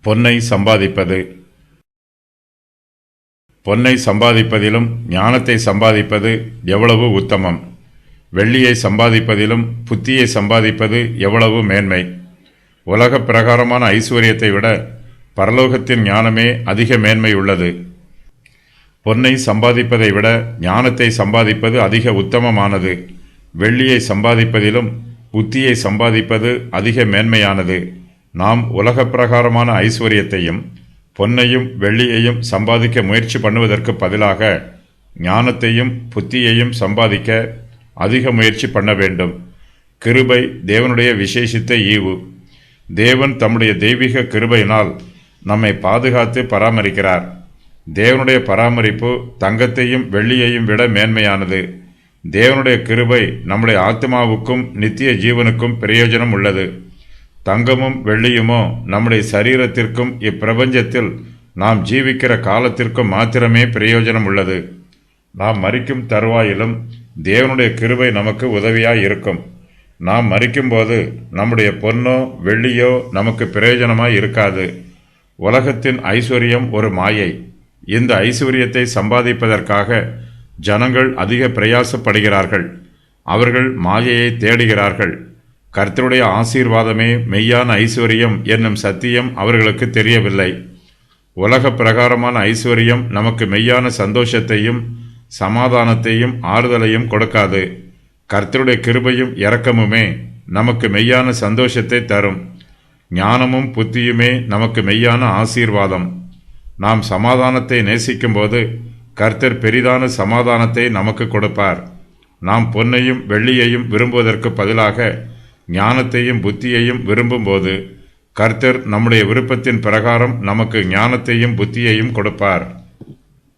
பொன்னை சம்பாதிப்பது. பொன்னை சம்பாதிப்பதிலும் ஞானத்தை சம்பாதிப்பது எவ்வளவு உத்தமம். வெள்ளியை சம்பாதிப்பதிலும் புத்தியை சம்பாதிப்பது எவ்வளவு மேன்மை. உலக பிரகாரமான ஐஸ்வர்யத்தை விட பரலோகத்தின் ஞானமே அதிக மேன்மை உள்ளது. பொன்னை சம்பாதிப்பதை விட ஞானத்தை சம்பாதிப்பது அதிக உத்தமமானது. வெள்ளியை சம்பாதிப்பதிலும் புத்தியை சம்பாதிப்பது அதிக மேன்மையானது. நாம் உலக பிரகாரமான ஐஸ்வர்யத்தையும் பொன்னையும் வெள்ளியையும் சம்பாதிக்க முயற்சி பண்ணுவதற்கு பதிலாக ஞானத்தையும் புத்தியையும் சம்பாதிக்க அதிக முயற்சி பண்ண வேண்டும். கிருபை தேவனுடைய விசேஷித்த ஈவு. தேவன் தம்முடைய தெய்வீக கிருபையினால் நம்மை பாதுகாத்து பராமரிக்கிறார். தேவனுடைய பராமரிப்பு தங்கத்தையும் வெள்ளியையும் விட மேன்மையானது. தேவனுடைய கிருபை நம்முடைய ஆத்மாவுக்கும் நித்திய ஜீவனுக்கும் பிரயோஜனம் உள்ளது. தங்கமும் வெள்ளியுமோ நம்முடைய சரீரத்திற்கும் இப்பிரபஞ்சத்தில் நாம் ஜீவிக்கிற காலத்திற்கும் மாத்திரமே பிரயோஜனம் உள்ளது. நாம் மரிக்கும் தருவாயிலும் தேவனுடைய கிருபை நமக்கு உதவியாய் இருக்கும். நாம் மரிக்கும்போது நம்முடைய பொன்னோ வெள்ளியோ நமக்கு பிரயோஜனமாய் இருக்காது. உலகத்தின் ஐஸ்வர்யம் ஒரு மாயை. இந்த ஐஸ்வர்யத்தை சம்பாதிப்பதற்காக ஜனங்கள் அதிக பிரயாசப்படுகிறார்கள். அவர்கள் மாயையை தேடுகிறார்கள். கர்த்தருடைய ஆசீர்வாதமே மெய்யான ஐஸ்வர்யம் என்னும் சத்தியம் அவர்களுக்கு தெரியவில்லை. உலக பிரகாரமான ஐஸ்வர்யம் நமக்கு மெய்யான சந்தோஷத்தையும் சமாதானத்தையும் ஆறுதலையும் கொடுக்காது. கர்த்தருடைய கிருபையும் இரக்கமுமே நமக்கு மெய்யான சந்தோஷத்தை தரும். ஞானமும் புத்தியுமே நமக்கு மெய்யான ஆசீர்வாதம். நாம் சமாதானத்தை நேசிக்கும்போது கர்த்தர் பெரிதான சமாதானத்தை நமக்கு கொடுப்பார். நாம் பொன்னையும் வெள்ளியையும் விரும்புவதற்கு பதிலாக ஞானத்தையும் புத்தியையும் விரும்பும்போது கர்த்தர் நம்முடைய விருப்பத்தின் பிரகாரம் நமக்கு ஞானத்தையும் புத்தியையும் கொடுப்பார்.